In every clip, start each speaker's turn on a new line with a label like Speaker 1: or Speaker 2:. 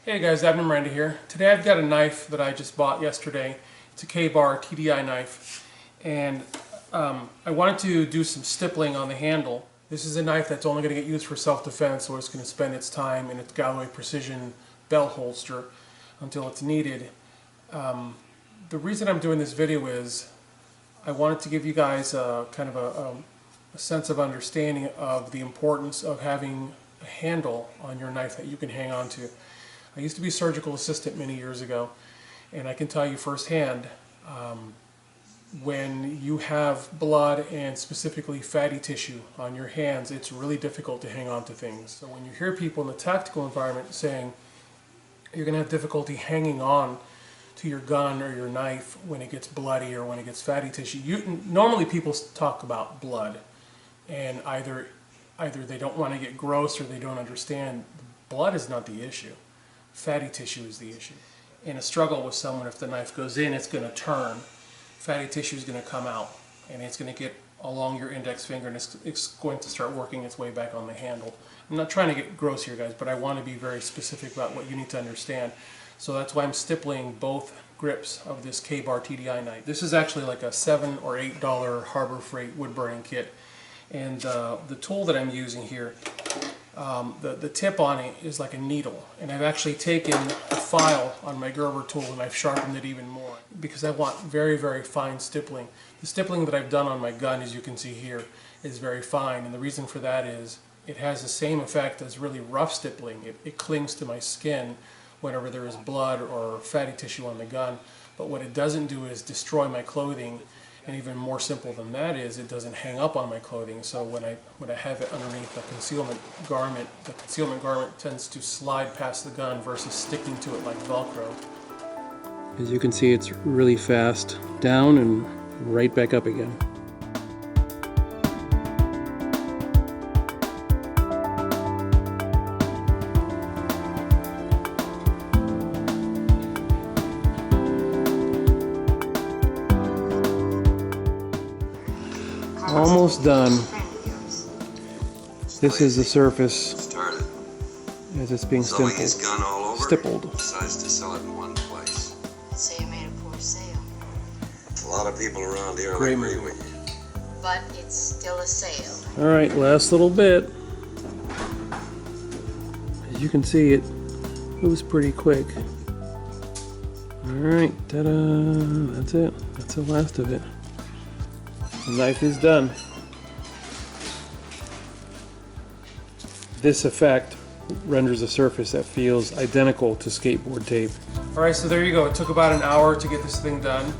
Speaker 1: Hey guys, Abner Miranda here. Today I've got a knife that I just bought yesterday. It's a K-bar TDI knife, and I wanted to do some stippling on the handle. This is a knife that's only going to get used for self-defense, so it's going to spend its time in its Galloway precision belt holster until it's needed. The reason I'm doing this video is I wanted to give you guys kind of a sense of understanding of the importance of having a handle on your knife that you can hang on to. I used to be a surgical assistant many years ago, and I can tell you firsthand, when you have blood and specifically fatty tissue on your hands, it's really difficult to hang on to things. So when you hear people in the tactical environment saying you're going to have difficulty hanging on to your gun or your knife when it gets bloody or when it gets fatty tissue, normally people talk about blood, and either they don't want to get gross or they don't understand. Blood is not the issue. Fatty tissue is the issue. In a struggle with someone, if the knife goes in, it's going to turn. Fatty tissue is going to come out, and it's going to get along your index finger, and it's going to start working its way back on the handle. I'm not trying to get gross here, guys, but I want to be very specific about what you need to understand. So that's why I'm stippling both grips of this K-bar TDI knife. This is actually like a $7 or $8 Harbor Freight wood burning kit, and the tool that I'm using here, the tip on it is like a needle, and I've actually taken a file on my Gerber tool and I've sharpened it even more because I want very, very fine stippling. The stippling that I've done on my gun, as you can see here, is very fine, and the reason for that is it has the same effect as really rough stippling. It clings to my skin whenever there is blood or fatty tissue on the gun, but what it doesn't do is destroy my clothing. And even more simple than that is it doesn't hang up on my clothing. So when I have it underneath the concealment garment tends to slide past the gun versus sticking to it like Velcro. As you can see, it's really fast down and right back up again. Almost done. This is the surface as it's being stippled.
Speaker 2: Decides to sell it in one place.
Speaker 3: So you made a poor sale.
Speaker 2: A lot of people around here will agree with you.
Speaker 3: But it's still a sale.
Speaker 1: All right, last little bit. As you can see, it moves pretty quick. All right, ta-da! That's it. That's the last of it. The knife is done. This effect renders a surface that feels identical to skateboard tape. Alright, so there you go. It took about an hour to get this thing done.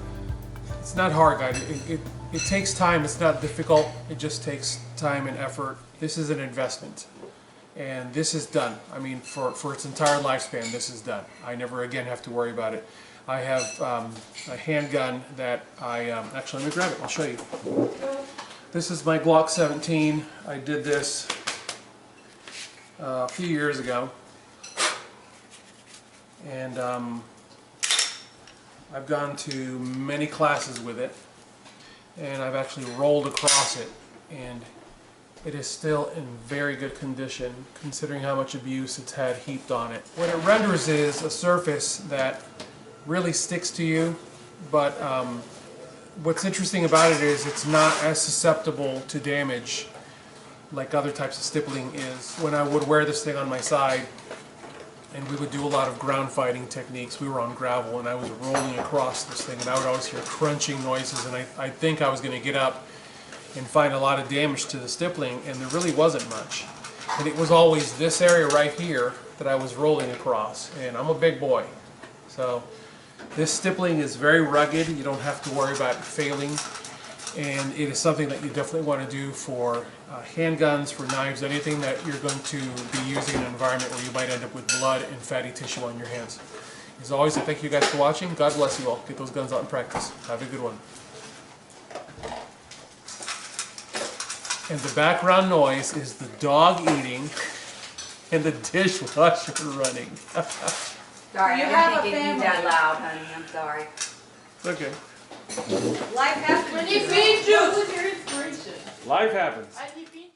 Speaker 1: It's not hard, guys. It takes time. It's not difficult. It just takes time and effort. This is an investment. And this is done. I mean, for its entire lifespan, this is done. I never again have to worry about it. I have a handgun that actually, let me grab it, I'll show you. This is my Glock 17. I did this a few years ago. And I've gone to many classes with it. And I've actually rolled across it. And it is still in very good condition, considering how much abuse it's had heaped on it. What it renders is a surface that really sticks to you, but what's interesting about it is it's not as susceptible to damage like other types of stippling is. When I would wear this thing on my side and we would do a lot of ground fighting techniques, we were on gravel and I was rolling across this thing and I would always hear crunching noises, and I think I was going to get up and find a lot of damage to the stippling, and there really wasn't much. And it was always this area right here that I was rolling across, and I'm a big boy. So this stippling is very rugged. You don't have to worry about it failing, and it is something that you definitely want to do for handguns, for knives, anything that you're going to be using in an environment where you might end up with blood and fatty tissue on your hands. As always, I thank you guys for watching. God bless you all. Get those guns out in practice. Have a good one. And the background noise is the dog eating and the dishwasher running.
Speaker 4: Sorry, I didn't think it'd be that loud, honey. I'm sorry.
Speaker 1: Okay.
Speaker 4: Life happens.
Speaker 3: When you feed you, what's your inspiration?
Speaker 1: Life happens.
Speaker 3: I keep eating.